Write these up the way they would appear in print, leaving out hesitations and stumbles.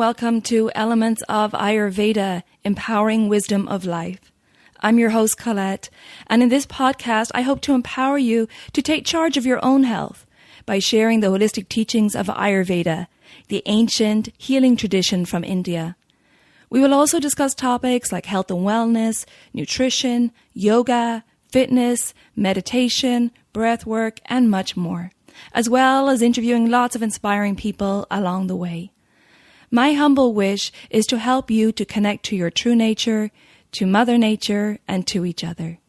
welcome to Elements of Ayurveda, Empowering Wisdom of Life. I'm your host, Colette, and in this podcast, I hope to empower you to take charge of your own health by sharing the holistic teachings of Ayurveda, the ancient healing tradition from India. We will also discuss topics like health and wellness, nutrition, yoga, fitness, meditation, breath work, and much more, as well as interviewing lots of inspiring people along the way. My humble wish is to help you to connect to your true nature, to Mother Nature, and to each other.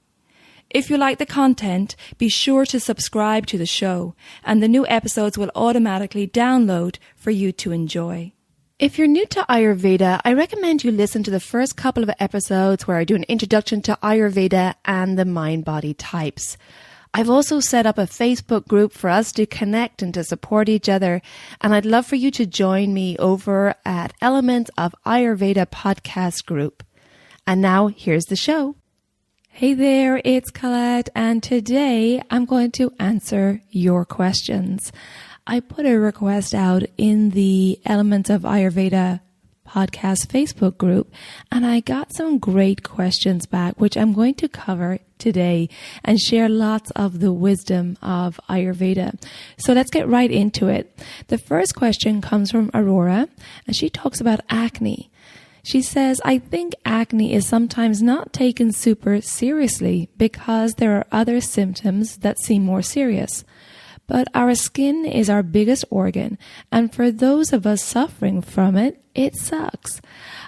If you like the content, be sure to subscribe to the show, and the new episodes will automatically download for you to enjoy. If you're new to Ayurveda, I recommend you listen to the first couple of episodes where I do an introduction to Ayurveda and the mind-body types. I've also set up a Facebook group for us to connect and to support each other, and I'd love for you to join me over at Elements of Ayurveda podcast group. And now here's the show. Hey there, it's Colette, and today I'm going to answer your questions. I put a request out in the Elements of Ayurveda podcast Facebook group, and I got some great questions back, which I'm going to cover today and share lots of the wisdom of Ayurveda. So let's get right into it. The first question comes from Aurora, and she talks about acne. She says, I think acne is sometimes not taken super seriously because there are other symptoms that seem more serious. But our skin is our biggest organ, and for those of us suffering from it, it sucks.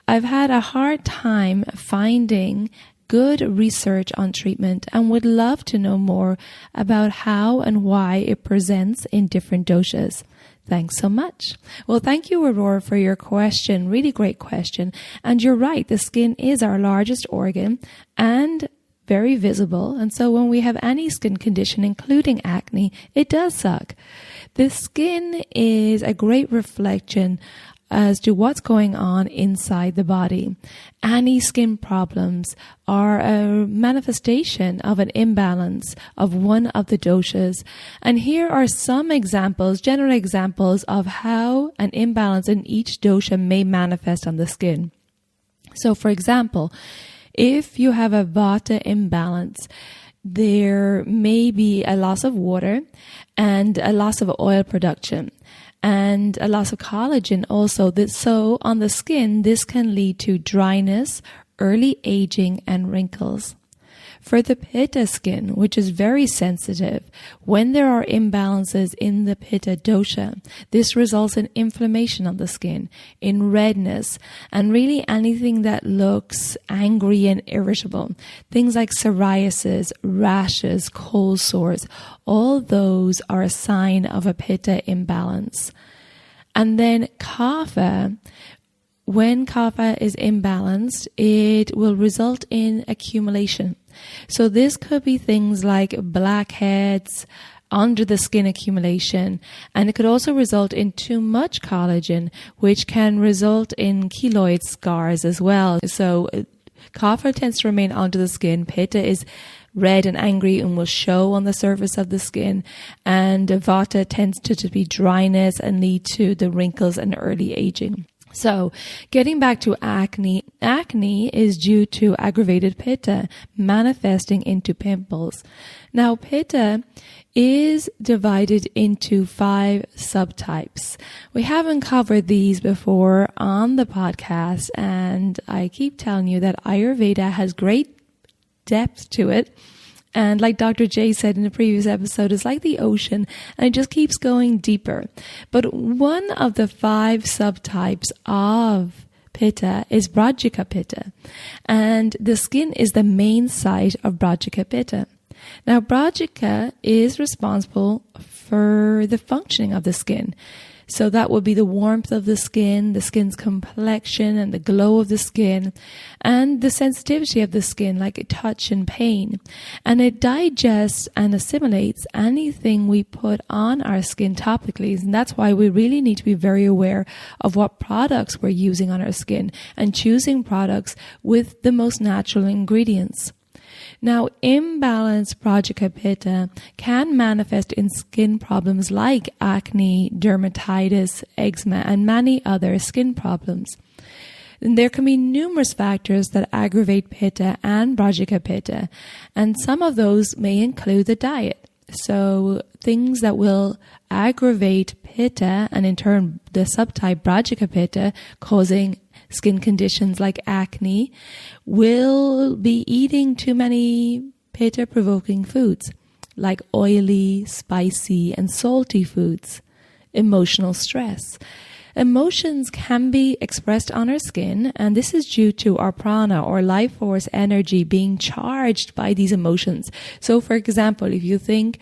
I've had a hard time finding good research on treatment and would love to know more about how and why it presents in different doshas. Thanks so much. Well, thank you, Aurora, for your question. Really great question. And you're right, the skin is our largest organ and very visible, and so when we have any skin condition, including acne, it does suck. The skin is a great reflection as to what's going on inside the body. Any skin problems are a manifestation of an imbalance of one of the doshas. And here are some examples, general examples of how an imbalance in each dosha may manifest on the skin. So, for example, if you have a vata imbalance, there may be a loss of water and a loss of oil production and a loss of collagen also. So on the skin, this can lead to dryness, early aging, and wrinkles. For the pitta skin, which is very sensitive, when there are imbalances in the pitta dosha, this results in inflammation on the skin, in redness, and really anything that looks angry and irritable. Things like psoriasis, rashes, cold sores, all those are a sign of a pitta imbalance. And then kapha. When kapha is imbalanced, it will result in accumulation. So this could be things like blackheads, under the skin accumulation, and it could also result in too much collagen, which can result in keloid scars as well. So kapha tends to remain under the skin. Pitta is red and angry and will show on the surface of the skin, and vata tends to be dryness and lead to the wrinkles and early aging. So, getting back to acne, acne is due to aggravated pitta manifesting into pimples. Now, pitta is divided into 5 subtypes. We haven't covered these before on the podcast, and I keep telling you that Ayurveda has great depth to it. And like Dr. J said in the previous episode, it's like the ocean, and it just keeps going deeper. But one of the 5 subtypes of pitta is Brajika pitta, and the skin is the main site of Brajika pitta. Now, Brajika is responsible for the functioning of the skin. So that would be the warmth of the skin's complexion and the glow of the skin, and the sensitivity of the skin, like touch and pain. And it digests and assimilates anything we put on our skin topically. And that's why we really need to be very aware of what products we're using on our skin and choosing products with the most natural ingredients. Now, imbalanced Brajika Pitta can manifest in skin problems like acne, dermatitis, eczema, and many other skin problems. And there can be numerous factors that aggravate Pitta and Brajika Pitta, and some of those may include the diet. So things that will aggravate Pitta and in turn the subtype Brajika Pitta, causing skin conditions like acne, will be eating too many Pitta-provoking foods like oily, spicy, and salty foods. Emotional stress. Emotions can be expressed on our skin, and this is due to our prana or life force energy being charged by these emotions. So, for example, if you think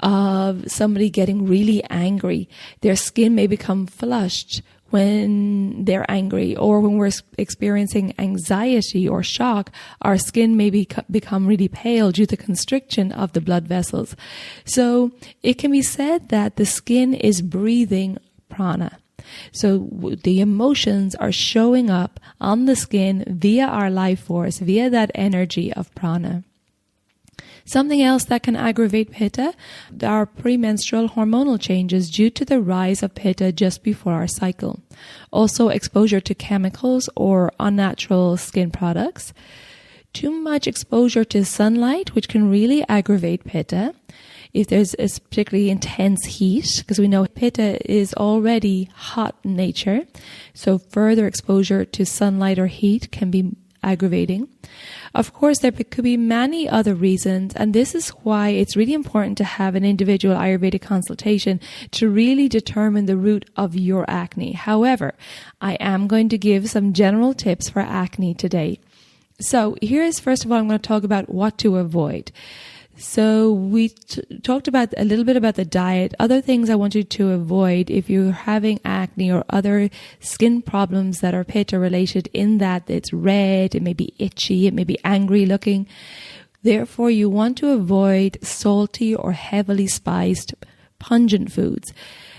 of somebody getting really angry, their skin may become flushed when they're angry, or when we're experiencing anxiety or shock, our skin may become really pale due to constriction of the blood vessels. So it can be said that the skin is breathing prana. So the emotions are showing up on the skin via our life force, via that energy of prana. Something else that can aggravate Pitta are premenstrual hormonal changes due to the rise of Pitta just before our cycle. Also, exposure to chemicals or unnatural skin products. Too much exposure to sunlight, which can really aggravate Pitta. If there's a particularly intense heat, because we know Pitta is already hot in nature, so further exposure to sunlight or heat can be aggravating. Of course, there could be many other reasons, and this is why it's really important to have an individual Ayurvedic consultation to really determine the root of your acne. However, I am going to give some general tips for acne today. So here's, first of all, I'm going to talk about what to avoid. So we talked about a little bit about the diet. Other things I want you to avoid if you're having acne or other skin problems that are Pitta related, in that it's red, it may be itchy, it may be angry looking. Therefore, you want to avoid salty or heavily spiced, pungent foods.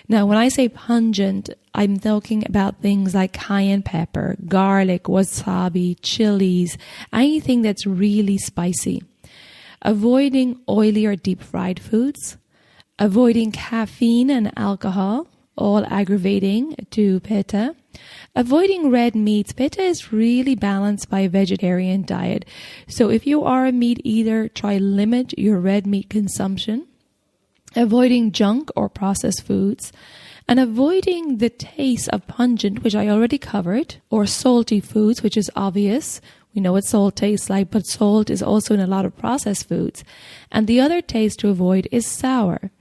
Now, when I say pungent, I'm talking about things like cayenne pepper, garlic, wasabi, chilies, anything that's really spicy. Avoiding oily or deep fried foods, avoiding caffeine and alcohol, all aggravating to Pitta. Avoiding red meats. Pitta is really balanced by a vegetarian diet. So if you are a meat eater, try limit your red meat consumption. Avoiding junk or processed foods. And avoiding the taste of pungent, which I already covered, or salty foods, which is obvious. We know what salt tastes like, but salt is also in a lot of processed foods. And the other taste to avoid is sour.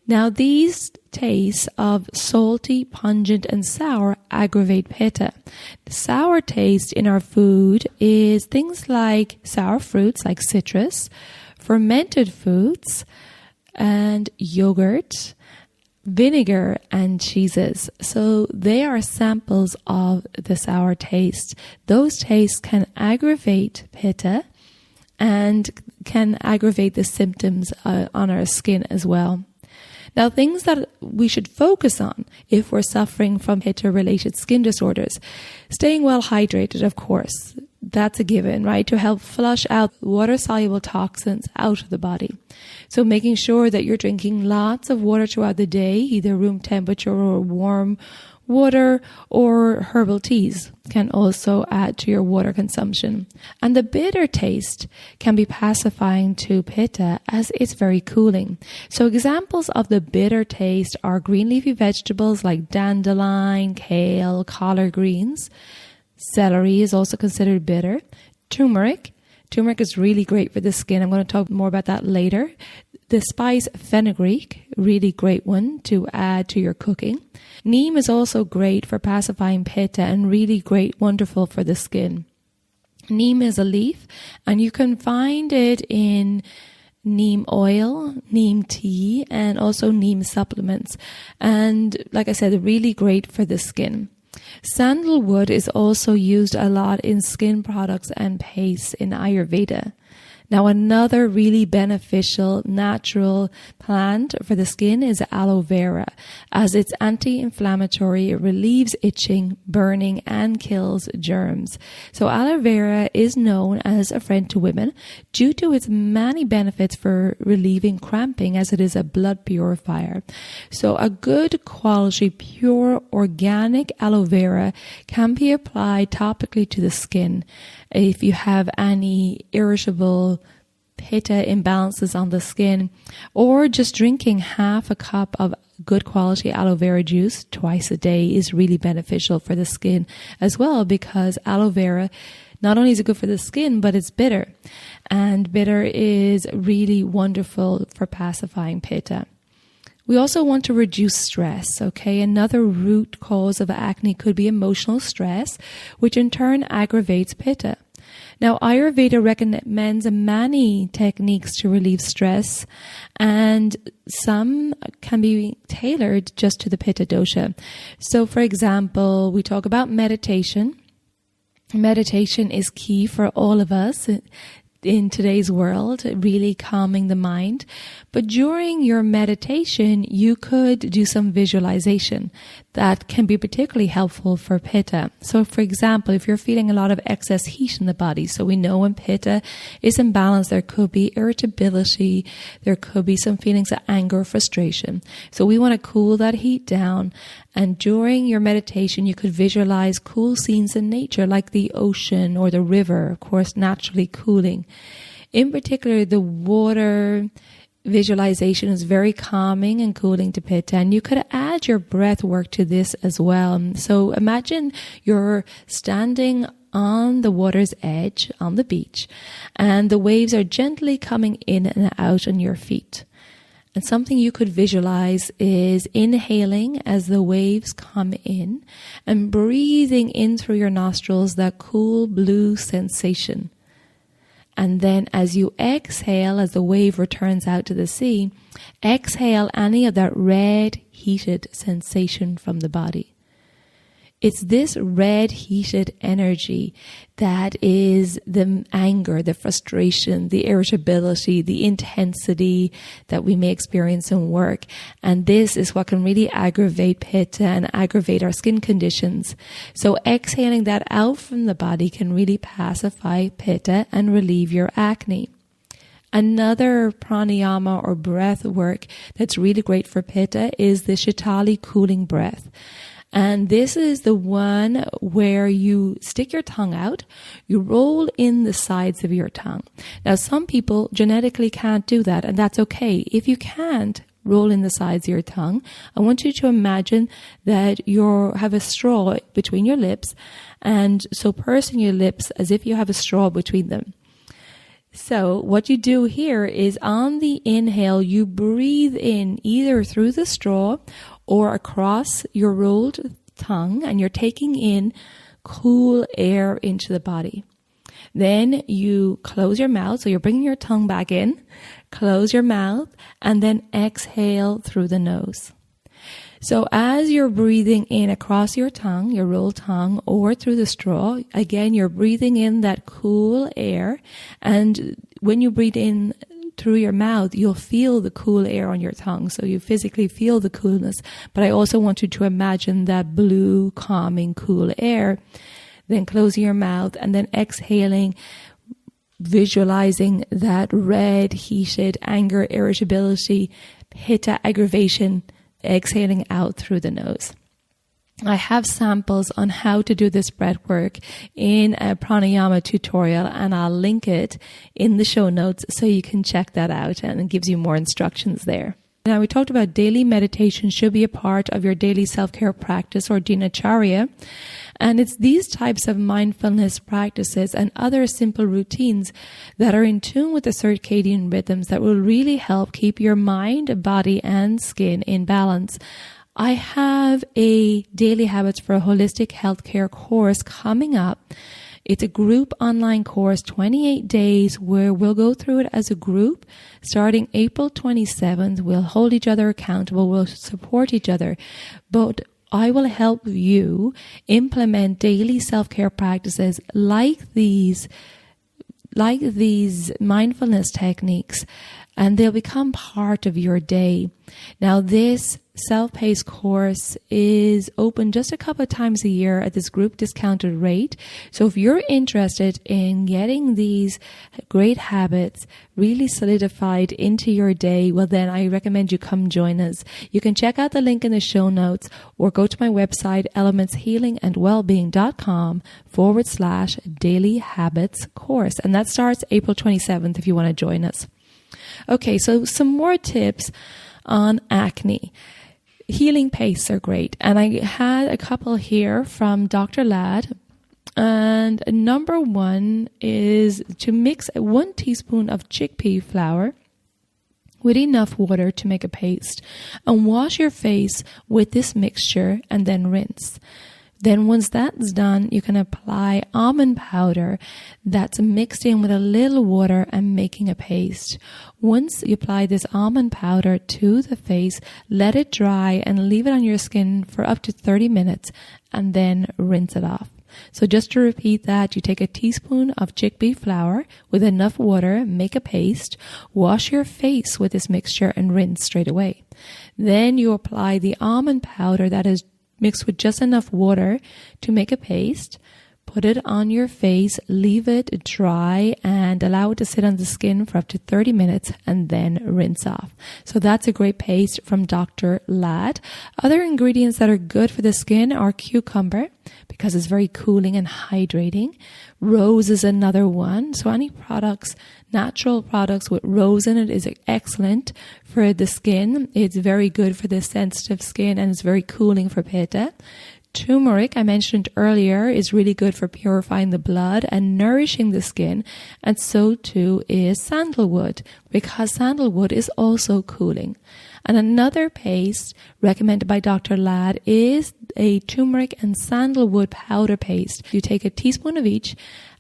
Now, these tastes of salty, pungent, and sour aggravate Pitta. The sour taste in our food is things like sour fruits, like citrus, fermented foods, and yogurt, vinegar, and cheeses. So they are samples of the sour taste. Those tastes can aggravate Pitta and can aggravate the symptoms on our skin as well. Now, things that we should focus on if we're suffering from Pitta-related skin disorders. Staying well hydrated, of course. That's a given, right? To help flush out water-soluble toxins out of the body. So making sure that you're drinking lots of water throughout the day, either room temperature or warm water, or herbal teas can also add to your water consumption. And the bitter taste can be pacifying to Pitta as it's very cooling. So examples of the bitter taste are green leafy vegetables like dandelion, kale, collard greens. Celery is also considered bitter. Turmeric. Turmeric is really great for the skin. I'm going to talk more about that later. The spice fenugreek, really great one to add to your cooking. Neem is also great for pacifying Pitta and really great, wonderful for the skin. Neem is a leaf, and you can find it in neem oil, neem tea, and also neem supplements. And like I said, really great for the skin. Sandalwood is also used a lot in skin products and pastes in Ayurveda. Now, another really beneficial natural plant for the skin is aloe vera, as it's anti-inflammatory, it relieves itching, burning, and kills germs. So aloe vera is known as a friend to women due to its many benefits for relieving cramping, as it is a blood purifier. So a good quality, pure, organic aloe vera can be applied topically to the skin. If you have any irritable pitta imbalances on the skin, or just drinking half a cup of good quality aloe vera juice twice a day is really beneficial for the skin as well, because aloe vera not only is it good for the skin, but it's bitter, and bitter is really wonderful for pacifying pitta. We also want to reduce stress, okay? Another root cause of acne could be emotional stress, which in turn aggravates pitta. Now, Ayurveda recommends many techniques to relieve stress, and some can be tailored just to the pitta dosha. So, for example, we talk about meditation. Meditation is key for all of us in today's world, really calming the mind. But during your meditation, you could do some visualization that can be particularly helpful for pitta. So, for example, if you're feeling a lot of excess heat in the body, so we know when pitta is imbalanced, there could be irritability, there could be some feelings of anger, frustration. So we want to cool that heat down. And during your meditation, you could visualize cool scenes in nature, like the ocean or the river, of course, naturally cooling. In particular, the water visualization is very calming and cooling to pitta, and you could add your breath work to this as well. So imagine you're standing on the water's edge on the beach, and the waves are gently coming in and out on your feet. And something you could visualize is inhaling as the waves come in and breathing in through your nostrils that cool blue sensation. And then as you exhale, as the wave returns out to the sea, exhale any of that red heated sensation from the body. It's this red heated energy that is the anger, the frustration, the irritability, the intensity that we may experience in work. And this is what can really aggravate pitta and aggravate our skin conditions. So exhaling that out from the body can really pacify pitta and relieve your acne. Another pranayama or breath work that's really great for pitta is the Shitali cooling breath. And this is the one where you stick your tongue out, you roll in the sides of your tongue. Now, some people genetically can't do that, and that's okay. If you can't roll in the sides of your tongue, I want you to imagine that you have a straw between your lips, and so pursing your lips as if you have a straw between them. So what you do here is on the inhale, you breathe in either through the straw or across your rolled tongue, and you're taking in cool air into the body. Then you close your mouth, so you're bringing your tongue back in, close your mouth, and then exhale through the nose. So as you're breathing in across your tongue, your rolled tongue, or through the straw, again, you're breathing in that cool air, and when you breathe in through your mouth, you'll feel the cool air on your tongue. So you physically feel the coolness. But I also want you to imagine that blue, calming, cool air. Then closing your mouth and then exhaling, visualizing that red, heated anger, irritability, pitta aggravation, exhaling out through the nose. I have samples on how to do this breath work in a pranayama tutorial, and I'll link it in the show notes so you can check that out, and it gives you more instructions there. Now, we talked about daily meditation should be a part of your daily self-care practice or dinacharya, and it's these types of mindfulness practices and other simple routines that are in tune with the circadian rhythms that will really help keep your mind, body, and skin in balance. I have a Daily Habits for a Holistic Healthcare course coming up. It's a group online course, 28 days, where we'll go through it as a group. Starting April 27th, we'll hold each other accountable, we'll support each other. But I will help you implement daily self-care practices like these like these mindfulness techniques, and they'll become part of your day. Now, this self-paced course is open just a couple of times a year at this group discounted rate. So if you're interested in getting these great habits really solidified into your day, well, then I recommend you come join us. You can check out the link in the show notes or go to my website, elementshealingandwellbeing.com/daily habits course. And that starts April 27th if you want to join us. Okay, so some more tips on acne. Healing pastes are great. And I had a couple here from Dr. Ladd. And number one is to mix 1 teaspoon of chickpea flour with enough water to make a paste, and wash your face with this mixture and then rinse. Then once that's done, you can apply almond powder that's mixed in with a little water and making a paste. Once you apply this almond powder to the face, let it dry and leave it on your skin for up to 30 minutes and then rinse it off. So just to repeat that, you take a teaspoon of chickpea flour with enough water, make a paste, wash your face with this mixture and rinse straight away. Then you apply the almond powder that is mixed with just enough water to make a paste, put it on your face, leave it dry and allow it to sit on the skin for up to 30 minutes and then rinse off. So that's a great paste from Dr. Ladd. Other ingredients that are good for the skin are cucumber, because it's very cooling and hydrating. Rose is another one. So any products, natural products with rose in it is excellent for the skin. It's very good for the sensitive skin and it's very cooling for pitta. Turmeric, I mentioned earlier, is really good for purifying the blood and nourishing the skin. And so too is sandalwood, because sandalwood is also cooling. And another paste recommended by Dr. Ladd is a turmeric and sandalwood powder paste. You take a teaspoon of each,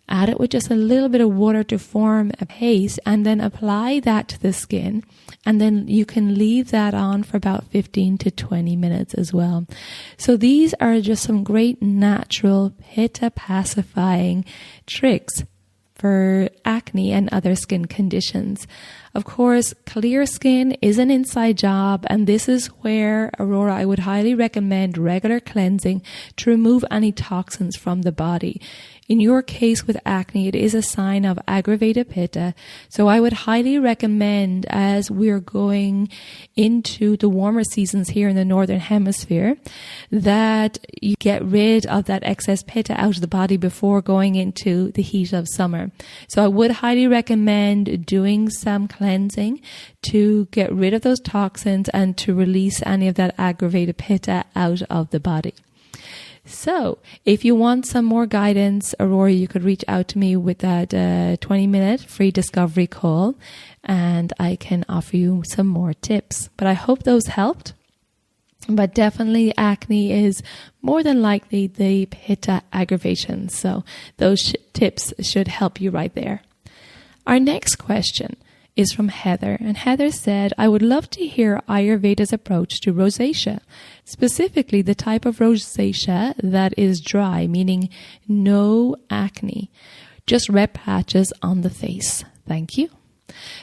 add it with just a little bit of water to form a paste, and then apply that to the skin. And then you can leave that on for about 15 to 20 minutes as well. So these are just some great natural pitta pacifying tricks for acne and other skin conditions. Of course, clear skin is an inside job, and this is where, Aurora, I would highly recommend regular cleansing to remove any toxins from the body. In your case with acne, it is a sign of aggravated pitta. So I would highly recommend, as we're going into the warmer seasons here in the Northern Hemisphere, that you get rid of that excess pitta out of the body before going into the heat of summer. So I would highly recommend doing some cleansing to get rid of those toxins and to release any of that aggravated pitta out of the body. So if you want some more guidance, Aurora, you could reach out to me with that 20-minute free discovery call, and I can offer you some more tips. But I hope those helped. But definitely acne is more than likely the pitta aggravation. So those tips should help you right there. Our next question is from Heather. And Heather said, I would love to hear Ayurveda's approach to rosacea, specifically the type of rosacea that is dry, meaning no acne, just red patches on the face. Thank you.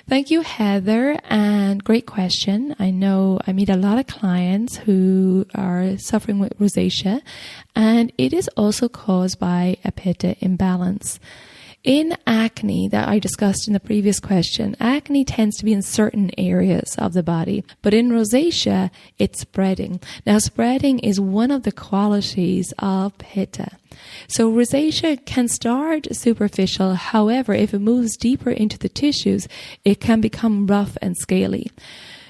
Thank you, Heather, and great question. I know I meet a lot of clients who are suffering with rosacea, and it is also caused by a pitta imbalance. In acne that I discussed in the previous question, acne tends to be in certain areas of the body, but in rosacea, it's spreading. Now, spreading is one of the qualities of pitta. So rosacea can start superficial. However, if it moves deeper into the tissues, it can become rough and scaly.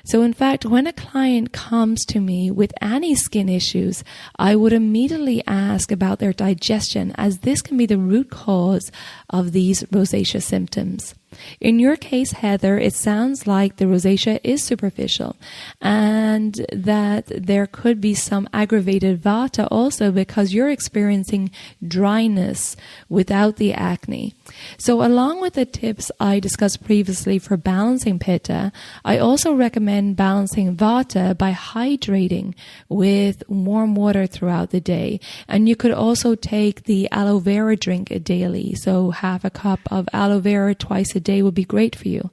So in fact, when a client comes to me with any skin issues, I would immediately ask about their digestion, as this can be the root cause of these rosacea symptoms. In your case, Heather, it sounds like the rosacea is superficial and that there could be some aggravated vata also because you're experiencing dryness without the acne. So along with the tips I discussed previously for balancing pitta, I also recommend balancing vata by hydrating with warm water throughout the day. And you could also take the aloe vera drink daily. So half a cup of aloe vera twice a day would be great for you.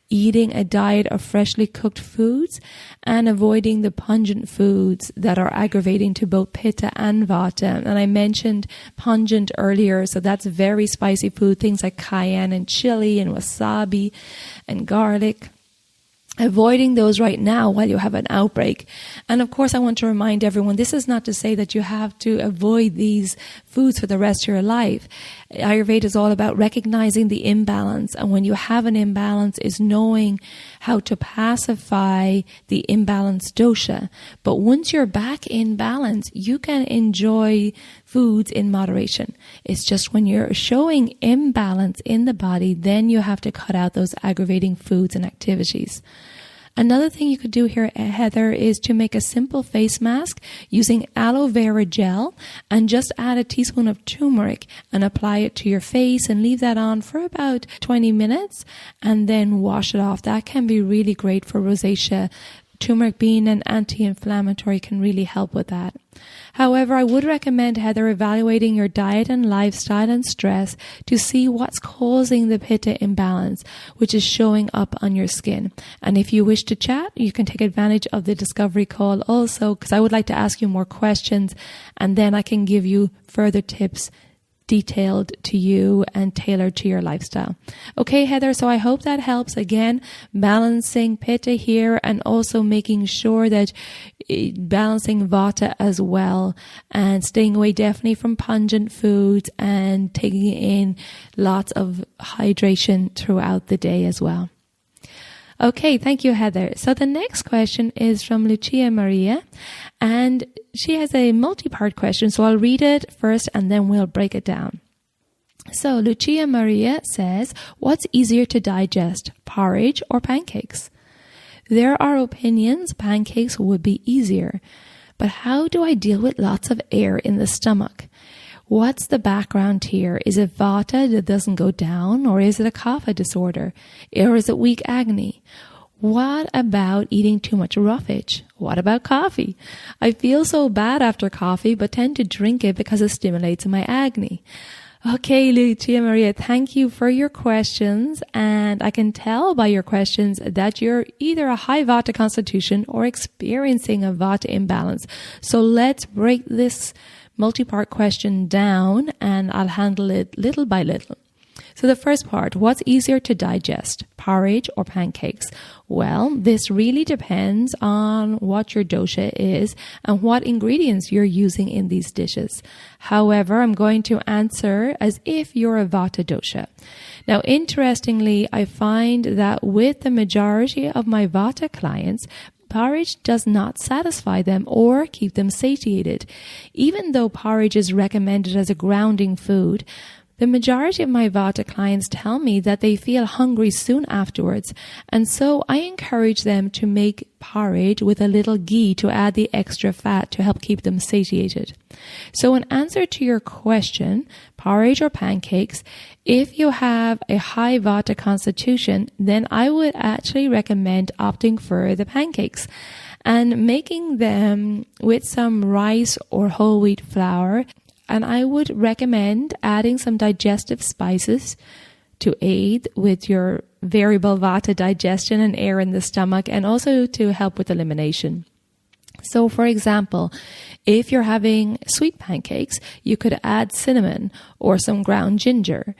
Eating a diet of freshly cooked foods and avoiding the pungent foods that are aggravating to both pitta and vata. And I mentioned pungent earlier, so that's very spicy food, things like cayenne and chili and wasabi and garlic. Avoiding those right now while you have an outbreak. And of course, I want to remind everyone, this is not to say that you have to avoid these foods for the rest of your life. Ayurveda is all about recognizing the imbalance. And when you have an imbalance, is knowing how to pacify the imbalanced dosha. But once you're back in balance, you can enjoy foods in moderation. It's just when you're showing imbalance in the body, then you have to cut out those aggravating foods and activities. Another thing you could do here, Heather, is to make a simple face mask using aloe vera gel and just add a teaspoon of turmeric and apply it to your face and leave that on for about 20 minutes and then wash it off. That can be really great for rosacea. Turmeric being an anti-inflammatory can really help with that. However, I would recommend, Heather, evaluating your diet and lifestyle and stress to see what's causing the pitta imbalance, which is showing up on your skin. And if you wish to chat, you can take advantage of the discovery call also, because I would like to ask you more questions, and then I can give you further tips detailed to you and tailored to your lifestyle. Okay, Heather, so I hope that helps. Again, balancing pitta here and also making sure that balancing vata as well and staying away definitely from pungent foods and taking in lots of hydration throughout the day as well. Okay, thank you, Heather. So the next question is from Lucia Maria, and she has a multi-part question. So I'll read it first and then we'll break it down. So Lucia Maria says, what's easier to digest, porridge or pancakes? There are opinions pancakes would be easier, but how do I deal with lots of air in the stomach? What's the background here? Is it vata that doesn't go down, or is it a kapha disorder? Or is it weak acne? What about eating too much roughage? What about coffee? I feel so bad after coffee, but tend to drink it because it stimulates my acne. Okay, Lucia Maria, thank you for your questions. And I can tell by your questions that you're either a high vata constitution or experiencing a vata imbalance. So let's break this multi-part question down and I'll handle it little by little. So the first part, what's easier to digest, porridge or pancakes? Well, this really depends on what your dosha is and what ingredients you're using in these dishes. However, I'm going to answer as if you're a vata dosha. Now, interestingly, I find that with the majority of my vata clients, porridge does not satisfy them or keep them satiated. Even though porridge is recommended as a grounding food, the majority of my vata clients tell me that they feel hungry soon afterwards, and so I encourage them to make porridge with a little ghee to add the extra fat to help keep them satiated. So in answer to your question, porridge or pancakes, if you have a high vata constitution, then I would actually recommend opting for the pancakes and making them with some rice or whole wheat flour. And I would recommend adding some digestive spices to aid with your variable vata digestion and air in the stomach, and also to help with elimination. So, for example, if you're having sweet pancakes, you could add cinnamon or some ground ginger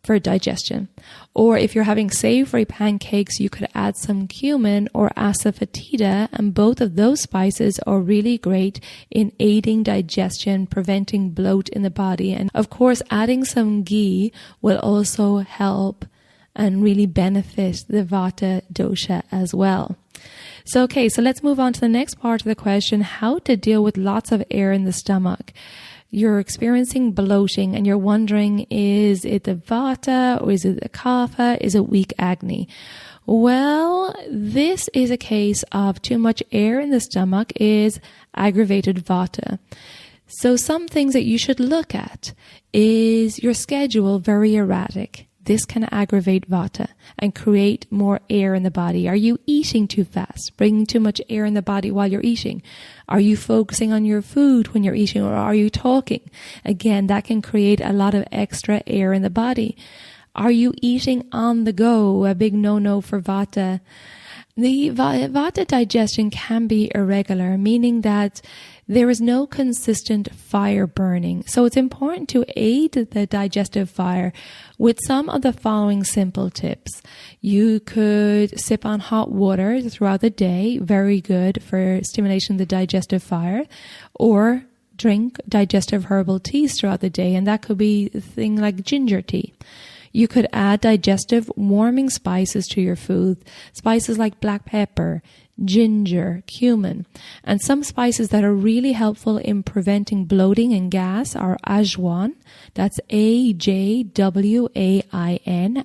for digestion. Or if you're having savory pancakes, you could add some cumin or asafoetida, and both of those spices are really great in aiding digestion, preventing bloat in the body. And of course, adding some ghee will also help and really benefit the vata dosha as well. So let's move on to the next part of the question, how to deal with lots of air in the stomach. you're experiencing bloating and you're wondering, is it the vata or is it the kapha? Is it weak acne? Well, this is a case of too much air in the stomach is aggravated vata. So some things that you should look at is your schedule very erratic. This can aggravate vata and create more air in the body. Are you eating too fast, bringing too much air in the body while you're eating? Are you focusing on your food when you're eating, or are you talking? Again, that can create a lot of extra air in the body. Are you eating on the go? A big no-no for vata. The vata digestion can be irregular, meaning that there is no consistent fire burning. So it's important to aid the digestive fire with some of the following simple tips. You could sip on hot water throughout the day, very good for stimulating the digestive fire, or drink digestive herbal teas throughout the day, and that could be a thing like ginger tea. You could add digestive warming spices to your food, spices like black pepper, ginger, cumin, and some spices that are really helpful in preventing bloating and gas are ajwain, that's Ajwain,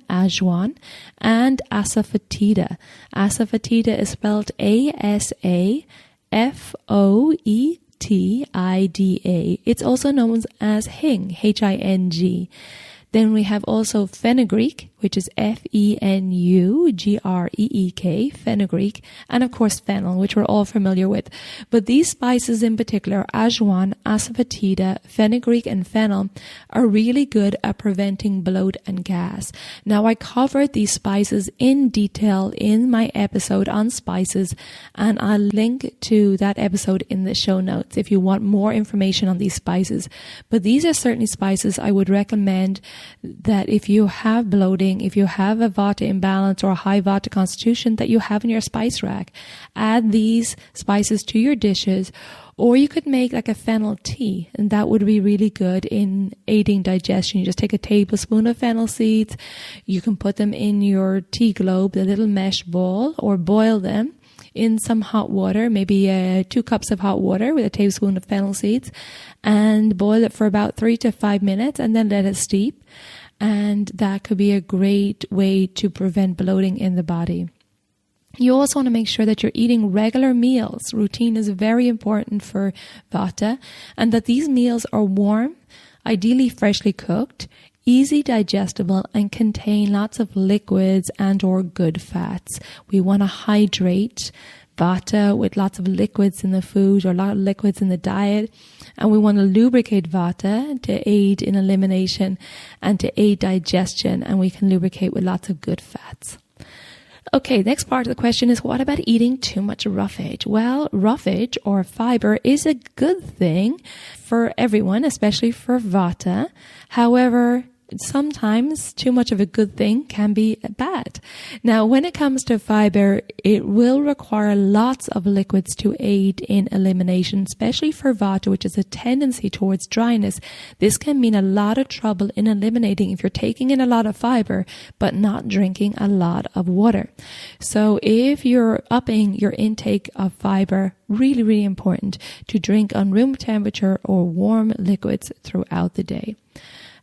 ajwain, and asafoetida. Asafoetida is spelled Asafoetida. It's also known as hing, Hing. Then we have also fenugreek, which is Fenugreek, fenugreek, and of course fennel, which we're all familiar with. But these spices in particular, ajwain, asafoetida, fenugreek, and fennel, are really good at preventing bloat and gas. Now, I covered these spices in detail in my episode on spices, and I'll link to that episode in the show notes if you want more information on these spices. But these are certainly spices I would recommend that if you have bloating, if you have a vata imbalance or a high vata constitution, that you have in your spice rack. Add these spices to your dishes, or you could make like a fennel tea, and that would be really good in aiding digestion. You just take a tablespoon of fennel seeds, you can put them in your tea globe, the little mesh ball, or boil them in some hot water, maybe 2 cups of hot water with a tablespoon of fennel seeds, and boil it for about 3 to 5 minutes, and then let it steep. And that could be a great way to prevent bloating in the body. You also want to make sure that you're eating regular meals. Routine is very important for vata, and that these meals are warm, ideally freshly cooked, easy digestible, and contain lots of liquids and or good fats. We want to hydrate vata with lots of liquids in the food or a lot of liquids in the diet. And we want to lubricate vata to aid in elimination and to aid digestion. And we can lubricate with lots of good fats. Okay, next part of the question is, what about eating too much roughage? Well, roughage or fiber is a good thing for everyone, especially for vata. However, sometimes too much of a good thing can be bad. Now, when it comes to fiber, it will require lots of liquids to aid in elimination, especially for vata, which is a tendency towards dryness. This can mean a lot of trouble in eliminating if you're taking in a lot of fiber, but not drinking a lot of water. So if you're upping your intake of fiber, really, really important to drink on room temperature or warm liquids throughout the day.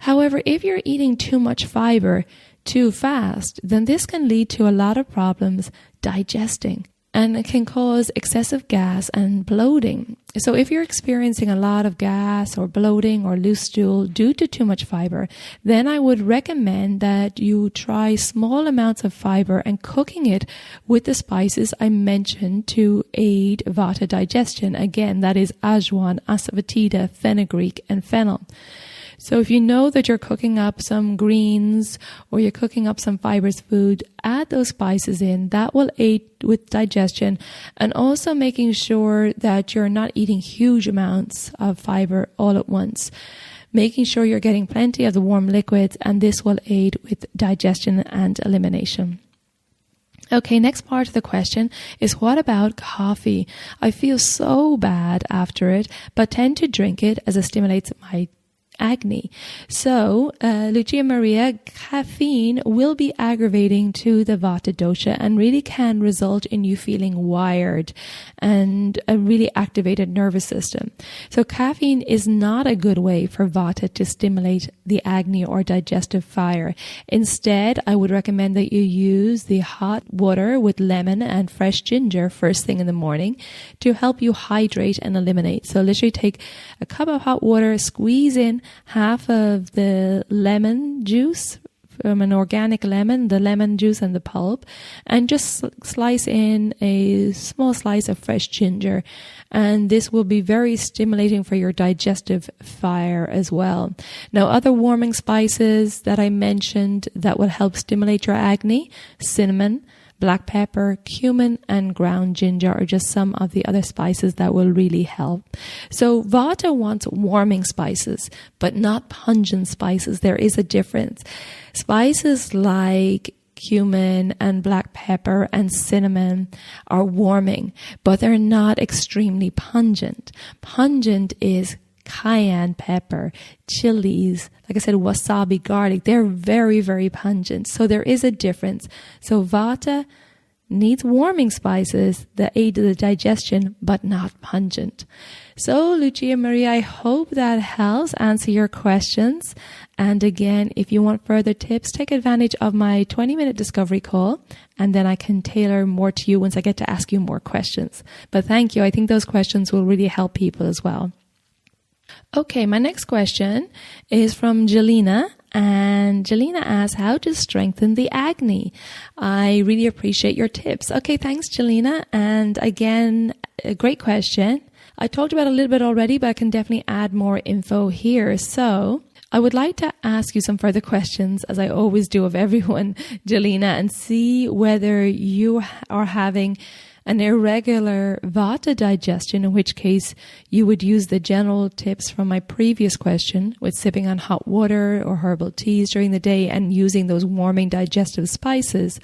However, if you're eating too much fiber too fast, then this can lead to a lot of problems digesting, and it can cause excessive gas and bloating. So if you're experiencing a lot of gas or bloating or loose stool due to too much fiber, then I would recommend that you try small amounts of fiber and cooking it with the spices I mentioned to aid vata digestion. Again, that is ajwain, asafoetida, fenugreek, and fennel. So if you know that you're cooking up some greens or you're cooking up some fibrous food, add those spices in. That will aid with digestion, and also making sure that you're not eating huge amounts of fiber all at once. Making sure you're getting plenty of the warm liquids, and this will aid with digestion and elimination. Okay, next part of the question is, what about coffee? I feel so bad after it, but tend to drink it as it stimulates my acne. So, Lucia Maria, caffeine will be aggravating to the Vata dosha and really can result in you feeling wired and a really activated nervous system. So caffeine is not a good way for Vata to stimulate the acne or digestive fire. Instead, I would recommend that you use the hot water with lemon and fresh ginger first thing in the morning to help you hydrate and eliminate. So literally take a cup of hot water, squeeze in half of the lemon juice from an organic lemon, the lemon juice and the pulp, and just slice in a small slice of fresh ginger. And this will be very stimulating for your digestive fire as well. Now, other warming spices that I mentioned that will help stimulate your acne: cinnamon, black pepper, cumin, and ground ginger are just some of the other spices that will really help. So Vata wants warming spices, but not pungent spices. There is a difference. Spices like cumin and black pepper and cinnamon are warming, but they're not extremely pungent. Pungent is cayenne pepper, chilies, like I said, wasabi, garlic. They're very, very pungent. So there is a difference. So Vata needs warming spices that aid the digestion, but not pungent. So Lucia Maria, I hope that helps answer your questions. And again, if you want further tips, take advantage of my 20-minute discovery call, and then I can tailor more to you once I get to ask you more questions. But thank you. I think those questions will really help people as well. Okay, my next question is from Jelena, and Jelena asks how to strengthen the acne. I really appreciate your tips. Okay, thanks, Jelena. And again, a great question. I talked about it a little bit already, but I can definitely add more info here. So I would like to ask you some further questions, as I always do of everyone, Jelena, and see whether you are having an irregular Vata digestion, in which case you would use the general tips from my previous question with sipping on hot water or herbal teas during the day and using those warming digestive spices.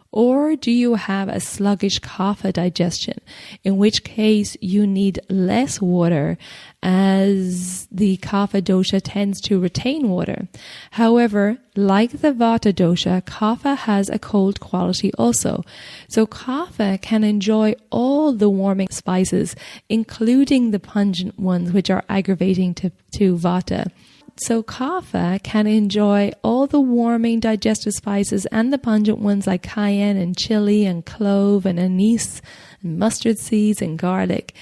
Or do you have a sluggish Kapha digestion, in which case you need less water, as the Kapha dosha tends to retain water. However, like the Vata dosha, Kapha has a cold quality also. So Kapha can enjoy all the warming spices, including the pungent ones, which are aggravating to Vata. So Kapha can enjoy all the warming digestive spices and the pungent ones like cayenne and chili and clove and anise and mustard seeds and garlic.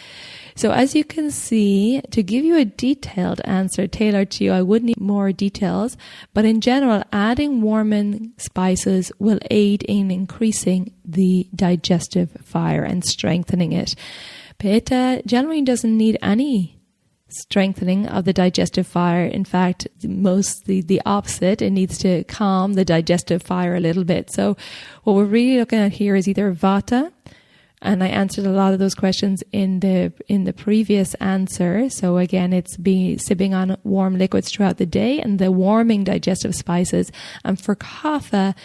So as you can see, to give you a detailed answer tailored to you, I would need more details. But in general, adding warming spices will aid in increasing the digestive fire and strengthening it. Pitta generally doesn't need any strengthening of the digestive fire. In fact, mostly the opposite. It needs to calm the digestive fire a little bit. So what we're really looking at here is either Vata, and I answered a lot of those questions in the previous answer. So again, it's sipping on warm liquids throughout the day and the warming digestive spices. And for Kapha,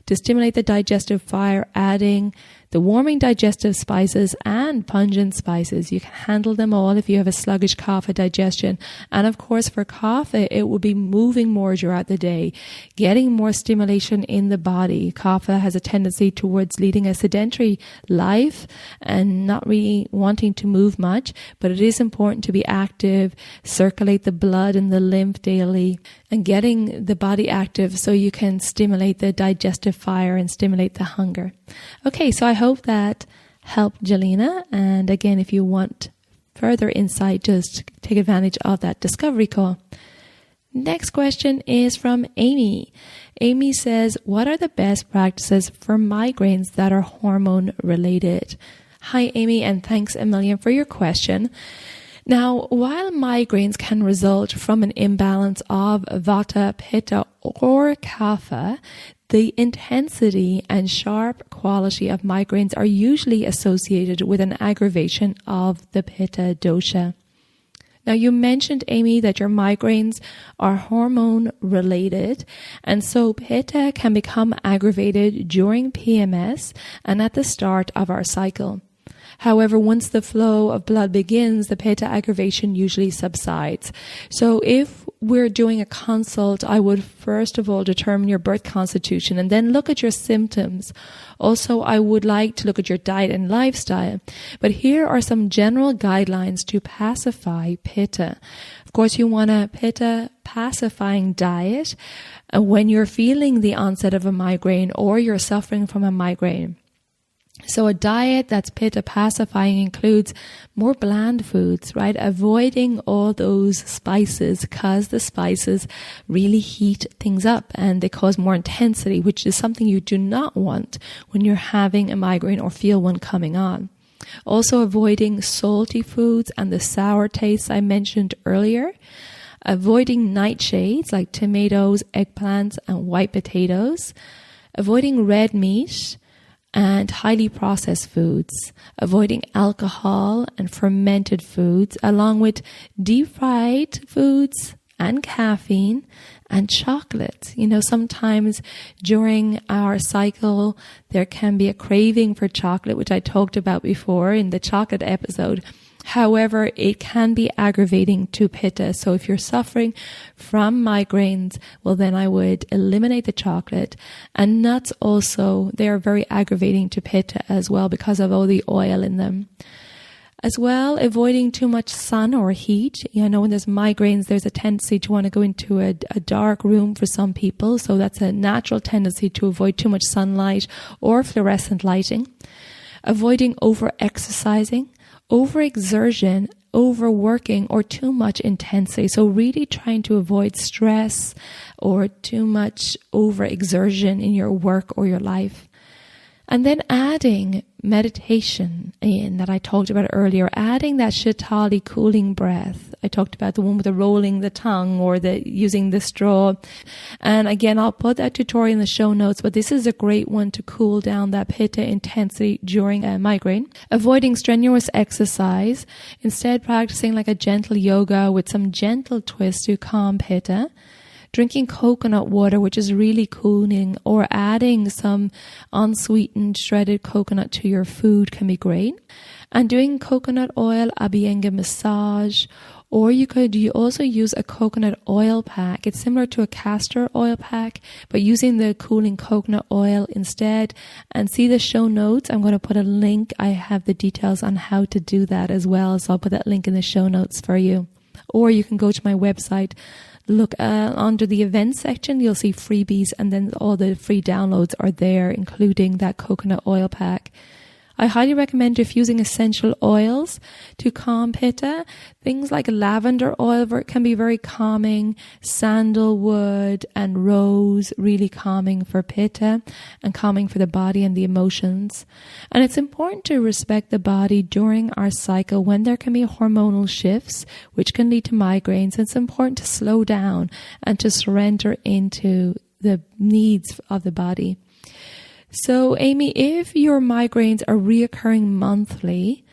to stimulate the digestive fire, adding the warming digestive spices and pungent spices. You can handle them all if you have a sluggish Kapha digestion. And of course, for Kapha, it will be moving more throughout the day, getting more stimulation in the body. Kapha has a tendency towards leading a sedentary life and not really wanting to move much, but it is important to be active, circulate the blood and the lymph daily, and getting the body active so you can stimulate the digestive fire and stimulate the hunger. Okay, so I hope that helped, Jelena. And again, if you want further insight, just take advantage of that discovery call. Next question is from Amy. Amy says, what are the best practices for migraines that are hormone related? Hi, Amy, and thanks a million for your question. Now, while migraines can result from an imbalance of Vata, Pitta, or Kapha, the intensity and sharp quality of migraines are usually associated with an aggravation of the Pitta dosha. Now, you mentioned, Amy, that your migraines are hormone related, and so Pitta can become aggravated during PMS and at the start of our cycle. However, once the flow of blood begins, the pitta aggravation usually subsides. So if we're doing a consult, I would first of all determine your birth constitution and then look at your symptoms. Also, I would like to look at your diet and lifestyle. But here are some general guidelines to pacify pitta. Of course, you want a pitta pacifying diet when you're feeling the onset of a migraine or you're suffering from a migraine. So a diet that's pitta pacifying includes more bland foods, right? Avoiding all those spices because the spices really heat things up and they cause more intensity, which is something you do not want when you're having a migraine or feel one coming on. Also avoiding salty foods and the sour tastes I mentioned earlier. Avoiding nightshades like tomatoes, eggplants, and white potatoes. Avoiding red meat and highly processed foods, avoiding alcohol and fermented foods, along with deep-fried foods and caffeine and chocolate. You know, sometimes during our cycle, there can be a craving for chocolate, which I talked about before in the chocolate episode. However, it can be aggravating to pitta. So if you're suffering from migraines, well, then I would eliminate the chocolate. And nuts also, they are very aggravating to pitta as well because of all the oil in them. As well, avoiding too much sun or heat. You know, when there's migraines, there's a tendency to want to go into a dark room for some people. So that's a natural tendency to avoid too much sunlight or fluorescent lighting. Avoiding over-exercising, overexertion, overworking, or too much intensity. So really trying to avoid stress or too much overexertion in your work or your life. And then adding meditation in that I talked about earlier, adding that Shitali cooling breath. I talked about the one with the rolling the tongue or the using the straw. And again, I'll put that tutorial in the show notes, but this is a great one to cool down that pitta intensity during a migraine. Avoiding strenuous exercise, instead practicing like a gentle yoga with some gentle twists to calm pitta. Drinking coconut water, which is really cooling, or adding some unsweetened shredded coconut to your food can be great. And doing coconut oil abhyanga massage, or you also use a coconut oil pack. It's similar to a castor oil pack, but using the cooling coconut oil instead. And see the show notes. I'm going to put a link. I have the details on how to do that as well. So I'll put that link in the show notes for you. Or you can go to my website. Look under the events section, you'll see freebies, and then all the free downloads are there, including that coconut oil pack. I highly recommend diffusing essential oils to calm pitta. Things like lavender oil can be very calming, sandalwood and rose, really calming for pitta and calming for the body and the emotions. And it's important to respect the body during our cycle when there can be hormonal shifts, which can lead to migraines. It's important to slow down and to surrender into the needs of the body. So, Amy, if your migraines are reoccurring monthly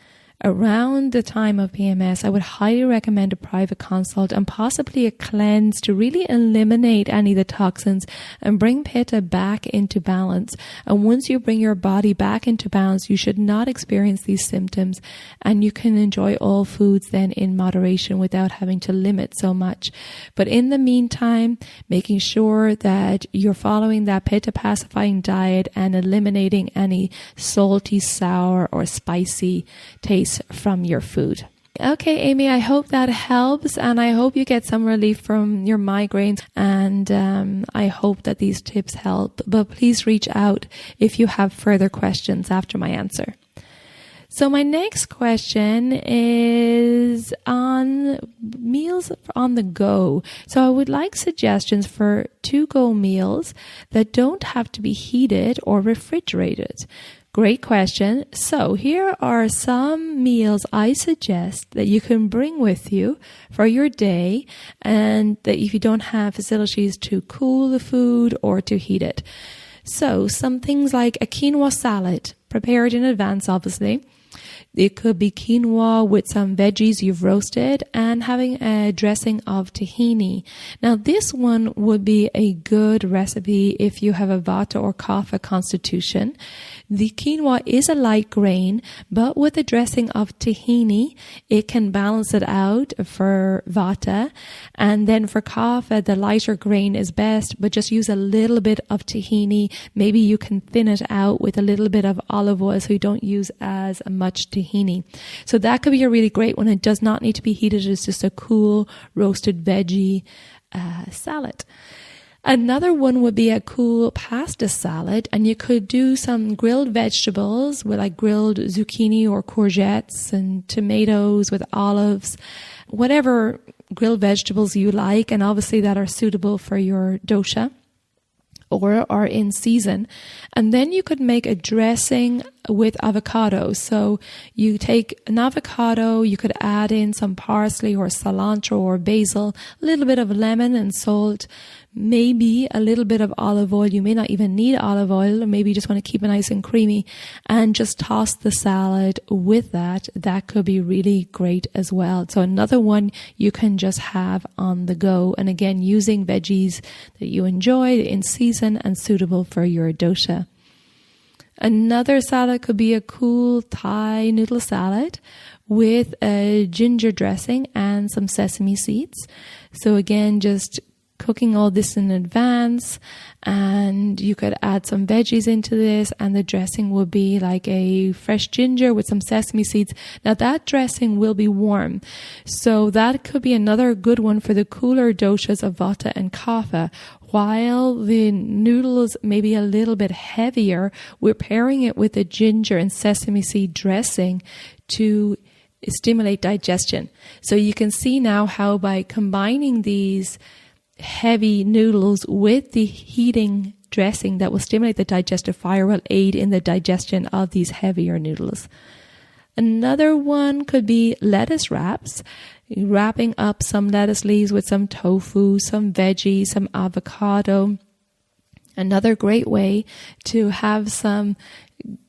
around the time of PMS, I would highly recommend a private consult and possibly a cleanse to really eliminate any of the toxins and bring pitta back into balance. And once you bring your body back into balance, you should not experience these symptoms, and you can enjoy all foods then in moderation without having to limit so much. But in the meantime, making sure that you're following that pitta pacifying diet and eliminating any salty, sour, or spicy taste from your food. Okay, Amy, I hope that helps, and I hope you get some relief from your migraines, and I hope that these tips help. But please reach out if you have further questions after my answer. So my next question is on meals on the go. So I would like suggestions for to-go meals that don't have to be heated or refrigerated. Great question. So here are some meals I suggest that you can bring with you for your day, and that if you don't have facilities to cool the food or to heat it. So some things like a quinoa salad, prepared in advance, obviously. It could be quinoa with some veggies you've roasted and having a dressing of tahini. Now, this one would be a good recipe if you have a vata or kapha constitution. The quinoa is a light grain, but with a dressing of tahini, it can balance it out for vata. And then for kapha, the lighter grain is best, but just use a little bit of tahini. Maybe you can thin it out with a little bit of olive oil so you don't use as much tahini. So that could be a really great one. It does not need to be heated. It's just a cool roasted veggie salad. Another one would be a cool pasta salad, and you could do some grilled vegetables with like grilled zucchini or courgettes and tomatoes with olives, whatever grilled vegetables you like, and obviously that are suitable for your dosha or are in season. And then you could make a dressing with avocado. So you take an avocado, you could add in some parsley or cilantro or basil, a little bit of lemon and salt, maybe a little bit of olive oil. You may not even need olive oil, or maybe you just want to keep it nice and creamy, and just toss the salad with that. That could be really great as well. So another one you can just have on the go. And again, using veggies that you enjoy in season and suitable for your dosha. Another salad could be a cool Thai noodle salad with a ginger dressing and some sesame seeds. So again, just cooking all this in advance, and you could add some veggies into this, and the dressing will be like a fresh ginger with some sesame seeds. Now that dressing will be warm, so that could be another good one for the cooler doshas of vata and kapha. While the noodles may be a little bit heavier, we're pairing it with a ginger and sesame seed dressing to stimulate digestion. So you can see now how by combining these heavy noodles with the heating dressing that will stimulate the digestive fire will aid in the digestion of these heavier noodles. Another one could be lettuce wraps, wrapping up some lettuce leaves with some tofu, some veggies, some avocado. Another great way to have some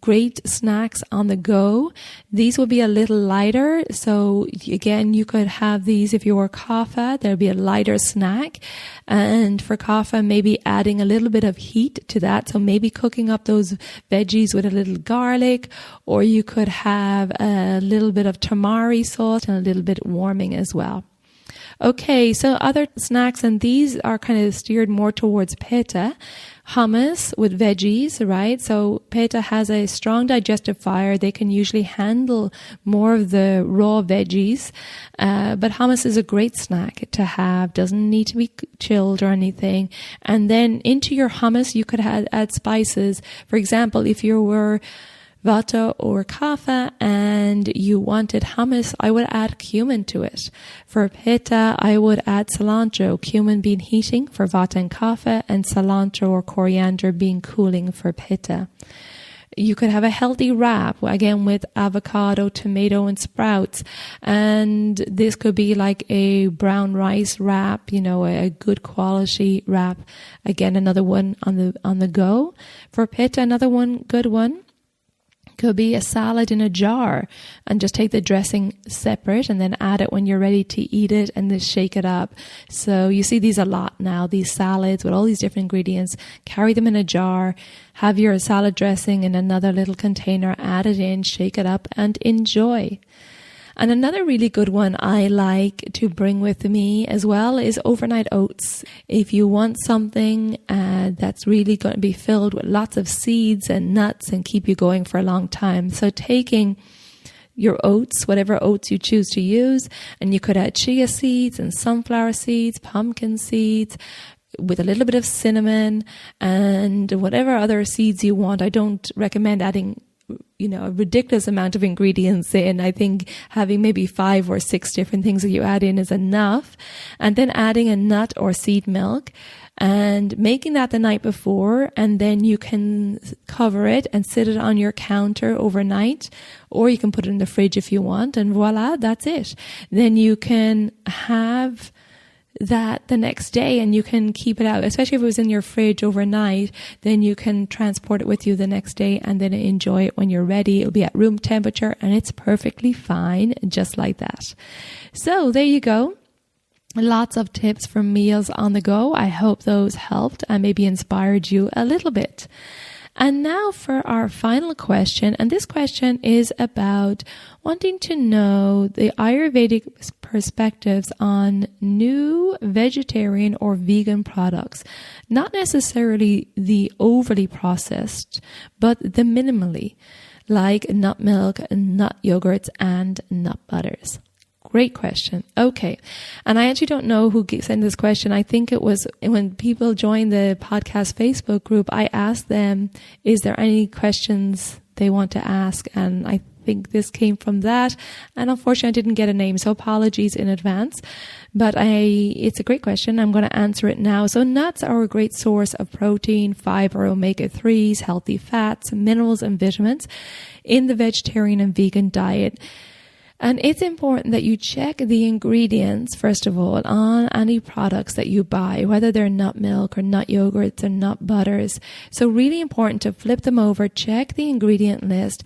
great snacks on the go. These will be a little lighter. So again, you could have these if you were kapha, there'll be a lighter snack. And for kapha, maybe adding a little bit of heat to that. So maybe cooking up those veggies with a little garlic, or you could have a little bit of tamari sauce and a little bit warming as well. Okay, so other snacks, and these are kind of steered more towards pitta. Hummus with veggies, right? So pitta has a strong digestive fire. They can usually handle more of the raw veggies. But hummus is a great snack to have. Doesn't need to be chilled or anything. And then into your hummus, you could add spices. For example, if you were vata or kapha and you wanted hummus, I would add cumin to it. For pitta, I would add cilantro, cumin being heating for vata and kapha, and cilantro or coriander being cooling for pitta. You could have a healthy wrap, again with avocado, tomato, and sprouts. And this could be like a brown rice wrap, a good quality wrap. Again, another one on the go. For pitta, another good one could be a salad in a jar, and just take the dressing separate and then add it when you're ready to eat it, and then shake it up. So you see these a lot now, these salads with all these different ingredients. Carry them in a jar, have your salad dressing in another little container, add it in, shake it up, and enjoy. And another really good one I like to bring with me as well is overnight oats. If you want something that's really going to be filled with lots of seeds and nuts and keep you going for a long time. So taking your oats, whatever oats you choose to use, and you could add chia seeds and sunflower seeds, pumpkin seeds, with a little bit of cinnamon and whatever other seeds you want. I don't recommend adding a ridiculous amount of ingredients in. I think having maybe 5 or 6 different things that you add in is enough. And then adding a nut or seed milk and making that the night before, and then you can cover it and sit it on your counter overnight, or you can put it in the fridge if you want, and voila, that's it. Then you can have that the next day, and you can keep it out, especially if it was in your fridge overnight, then you can transport it with you the next day and then enjoy it when you're ready. It'll be at room temperature and it's perfectly fine, just like that. So there you go. Lots of tips for meals on the go. I hope those helped and maybe inspired you a little bit. And now for our final question. And this question is about wanting to know the Ayurvedic perspectives on new vegetarian or vegan products. Not necessarily the overly processed, but the minimally, like nut milk, nut yogurts, and nut butters. Great question. Okay. And I actually don't know who sent this question. I think it was when people joined the podcast Facebook group, I asked them, is there any questions they want to ask? And I think this came from that. And unfortunately, I didn't get a name, so apologies in advance. But it's a great question. I'm going to answer it now. So nuts are a great source of protein, fiber, omega-3s, healthy fats, minerals, and vitamins in the vegetarian and vegan diet. And it's important that you check the ingredients, first of all, on any products that you buy, whether they're nut milk or nut yogurts or nut butters. So really important to flip them over, check the ingredient list,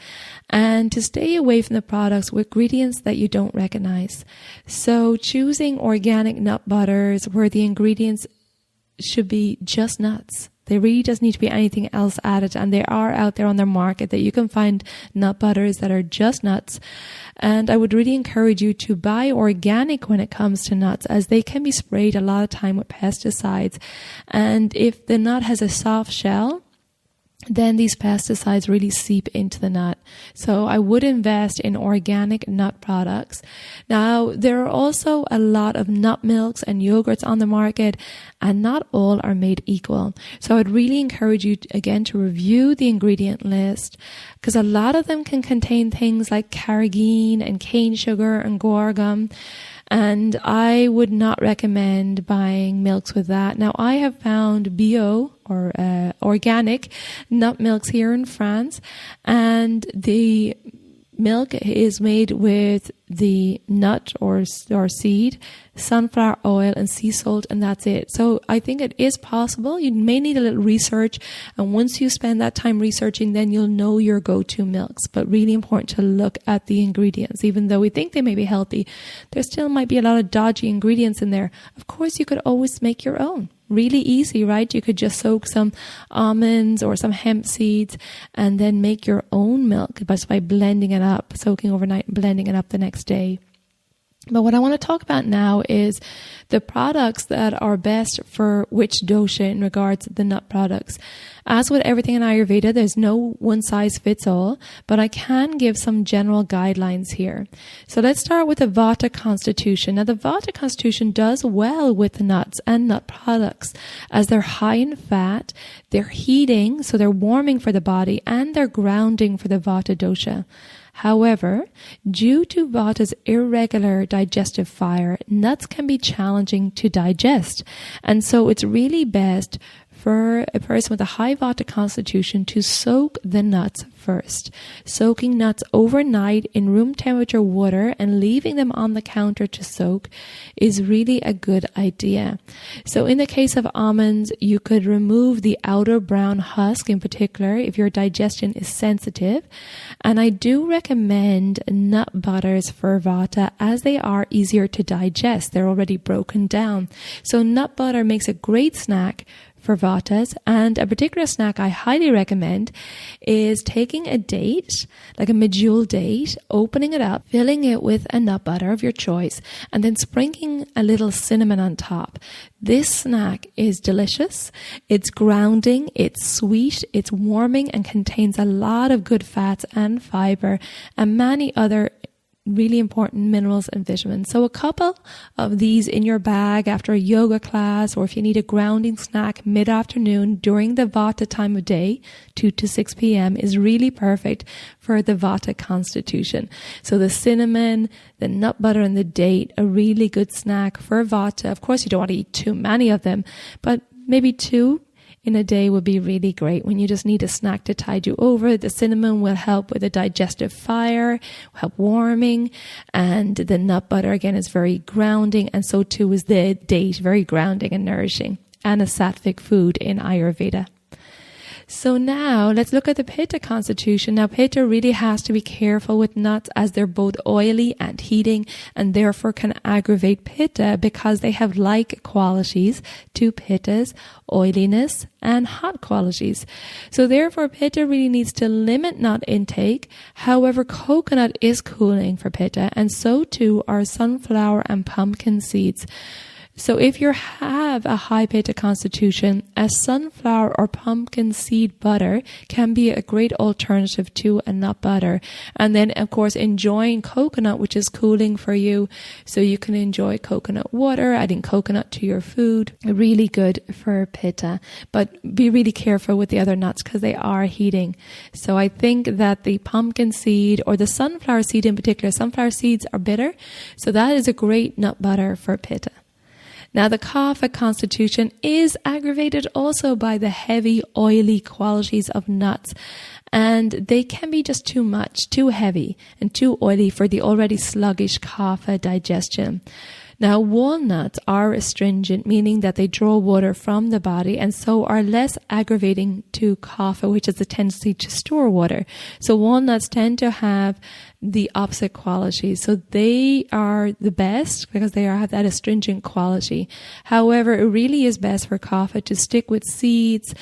and to stay away from the products with ingredients that you don't recognize. So choosing organic nut butters where the ingredients should be just nuts. There really doesn't need to be anything else added, and they are out there on their market that you can find nut butters that are just nuts. And I would really encourage you to buy organic when it comes to nuts, as they can be sprayed a lot of time with pesticides. And if the nut has a soft shell, then these pesticides really seep into the nut. So I would invest in organic nut products. Now, there are also a lot of nut milks and yogurts on the market, and not all are made equal. So I'd really encourage you, again, to review the ingredient list, because a lot of them can contain things like carrageenan and cane sugar and guar gum. And I would not recommend buying milks with that. Now, I have found bio or organic nut milks here in France, and the milk is made with the nut or seed, sunflower oil, and sea salt, and that's it. So I think it is possible. You may need a little research, and once you spend that time researching, then you'll know your go-to milks. But really important to look at the ingredients. Even though we think they may be healthy, there still might be a lot of dodgy ingredients in there. Of course, you could always make your own. Really easy, right? You could just soak some almonds or some hemp seeds and then make your own milk just by blending it up, soaking overnight and blending it up the next day. But what I want to talk about now is the products that are best for which dosha in regards to the nut products. As with everything in Ayurveda, there's no one size fits all, but I can give some general guidelines here. So let's start with the Vata constitution. Now, the Vata constitution does well with the nuts and nut products as they're high in fat, they're heating, so they're warming for the body, and they're grounding for the Vata dosha. However, due to Vata's irregular digestive fire, nuts can be challenging to digest. And so it's really best for a person with a high Vata constitution to soak the nuts first. Soaking nuts overnight in room temperature water and leaving them on the counter to soak is really a good idea. So in the case of almonds, you could remove the outer brown husk in particular if your digestion is sensitive. And I do recommend nut butters for Vata as they are easier to digest. They're already broken down. So nut butter makes a great snack for Vatas, and a particular snack I highly recommend is taking a date, like a medjool date, opening it up, filling it with a nut butter of your choice, and then sprinkling a little cinnamon on top. This snack is delicious, it's grounding, it's sweet, it's warming, and contains a lot of good fats and fiber and many other really important minerals and vitamins. So a couple of these in your bag after a yoga class, or if you need a grounding snack mid-afternoon during the Vata time of day, 2 to 6 p.m. is really perfect for the Vata constitution. So the cinnamon, the nut butter, and the date, a really good snack for Vata. Of course, you don't want to eat too many of them, but maybe 2 in a day would be really great when you just need a snack to tide you over. The cinnamon will help with the digestive fire, help warming, and the nut butter again is very grounding, and so too is the date, very grounding and nourishing, and a sattvic food in Ayurveda. So now let's look at the Pitta constitution. Now Pitta really has to be careful with nuts as they're both oily and heating, and therefore can aggravate Pitta because they have like qualities to Pitta's oiliness and hot qualities. So therefore Pitta really needs to limit nut intake. However, coconut is cooling for Pitta, and so too are sunflower and pumpkin seeds. So if you have a high Pitta constitution, a sunflower or pumpkin seed butter can be a great alternative to a nut butter. And then, of course, enjoying coconut, which is cooling for you. So you can enjoy coconut water, adding coconut to your food. Really good for Pitta. But be really careful with the other nuts because they are heating. So I think that the pumpkin seed or the sunflower seed in particular, sunflower seeds are bitter. So that is a great nut butter for Pitta. Now, the Kapha constitution is aggravated also by the heavy, oily qualities of nuts. And they can be just too much, too heavy and too oily for the already sluggish Kapha digestion. Now, walnuts are astringent, meaning that they draw water from the body and so are less aggravating to Kapha, which is the tendency to store water. So walnuts tend to have the opposite qualities. So they are the best because they have that astringent quality. However, it really is best for Kapha to stick with seeds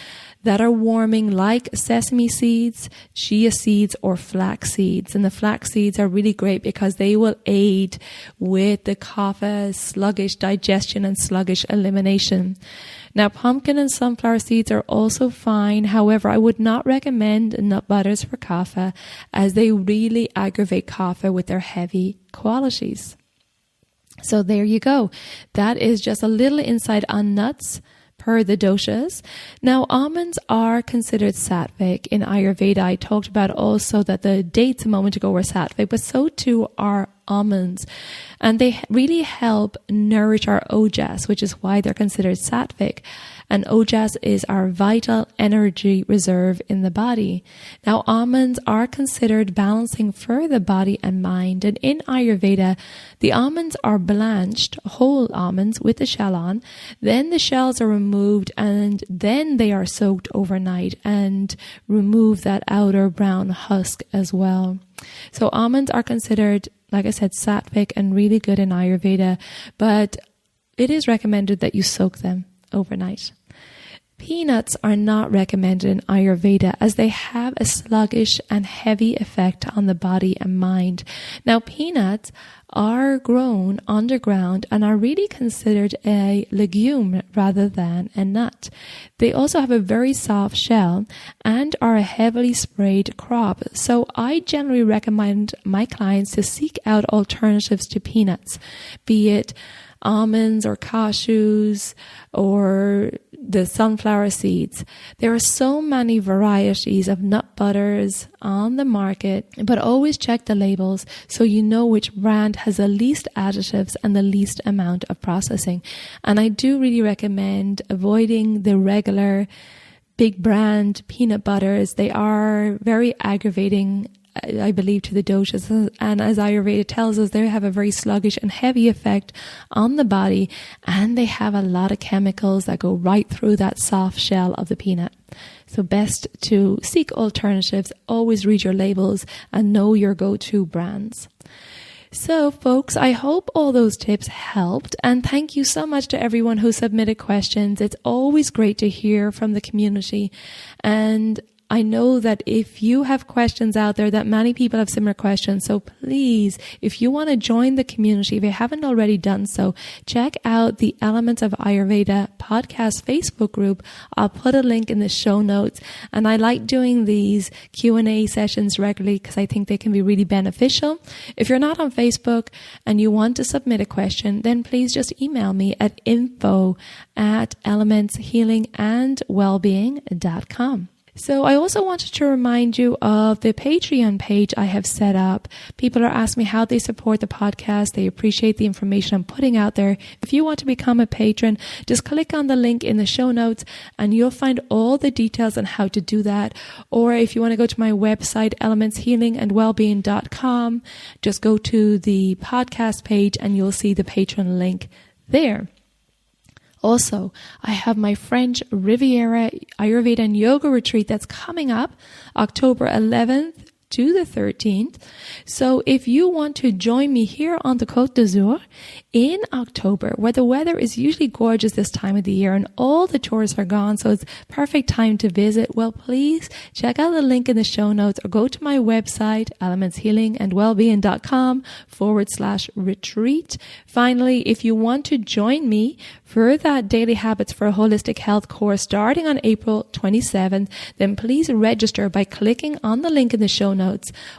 that are warming, like sesame seeds, chia seeds, or flax seeds. And the flax seeds are really great because they will aid with the Kapha sluggish digestion and sluggish elimination. Now, pumpkin and sunflower seeds are also fine. However, I would not recommend nut butters for Kapha as they really aggravate Kapha with their heavy qualities. So there you go. That is just a little insight on nuts per the doshas. Now, almonds are considered sattvic in Ayurveda. I talked about also that the dates a moment ago were sattvic, but so too are almonds. And they really help nourish our ojas, which is why they're considered sattvic. And ojas is our vital energy reserve in the body. Now, almonds are considered balancing for the body and mind. And in Ayurveda, the almonds are blanched, whole almonds with the shell on. Then the shells are removed and then they are soaked overnight and remove that outer brown husk as well. So almonds are considered, like I said, sattvic and really good in Ayurveda, but it is recommended that you soak them overnight. Peanuts are not recommended in Ayurveda as they have a sluggish and heavy effect on the body and mind. Now, peanuts are grown underground and are really considered a legume rather than a nut. They also have a very soft shell and are a heavily sprayed crop. So I generally recommend my clients to seek out alternatives to peanuts, be it almonds or cashews or the sunflower seeds. There are so many varieties of nut butters on the market, but always check the labels so you know which brand has the least additives and the least amount of processing. And I do really recommend avoiding the regular big brand peanut butters. They are very aggravating, I believe, to the doshas, and as Ayurveda tells us, they have a very sluggish and heavy effect on the body, and they have a lot of chemicals that go right through that soft shell of the peanut. So best to seek alternatives, always read your labels and know your go-to brands. So folks, I hope all those tips helped, and thank you so much to everyone who submitted questions. It's always great to hear from the community, and I know that if you have questions out there, that many people have similar questions. So please, if you want to join the community, if you haven't already done so, check out the Elements of Ayurveda podcast Facebook group. I'll put a link in the show notes. And I like doing these Q&A sessions regularly because I think they can be really beneficial. If you're not on Facebook and you want to submit a question, then please just email me at info@elementshealingandwellbeing.com. So I also wanted to remind you of the Patreon page I have set up. People are asking me how they support the podcast. They appreciate the information I'm putting out there. If you want to become a patron, just click on the link in the show notes and you'll find all the details on how to do that. Or if you want to go to my website, elementshealingandwellbeing.com, just go to the podcast page and you'll see the Patreon link there. Also, I have my French Riviera Ayurveda and Yoga retreat that's coming up October 11th to the 13th. So if you want to join me here on the Côte d'Azur in October, where the weather is usually gorgeous this time of the year and all the tourists are gone, so it's perfect time to visit, well, please check out the link in the show notes or go to my website, elementshealingandwellbeing.com/retreat. Finally, if you want to join me for that Daily Habits for a Holistic Health course starting on April 27th, then please register by clicking on the link in the show notes.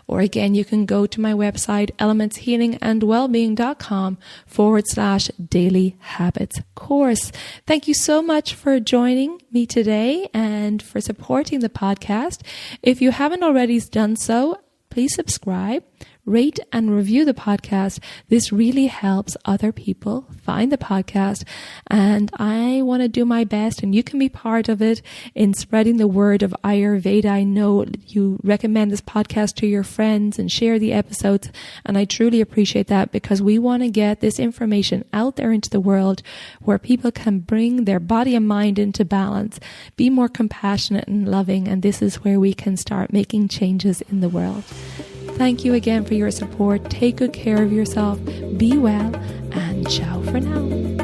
Or again, you can go to my website, elementshealingandwellbeing.com/daily habits course. Thank you so much for joining me today and for supporting the podcast. If you haven't already done so, please subscribe, rate and review the podcast. This really helps other people find the podcast, and I want to do my best, and you can be part of it, in spreading the word of Ayurveda. I know you recommend this podcast to your friends and share the episodes, and I truly appreciate that, because we want to get this information out there into the world where people can bring their body and mind into balance, be more compassionate and loving, and this is where we can start making changes in the world. Thank you again for your support. Take good care of yourself. Be well, and ciao for now.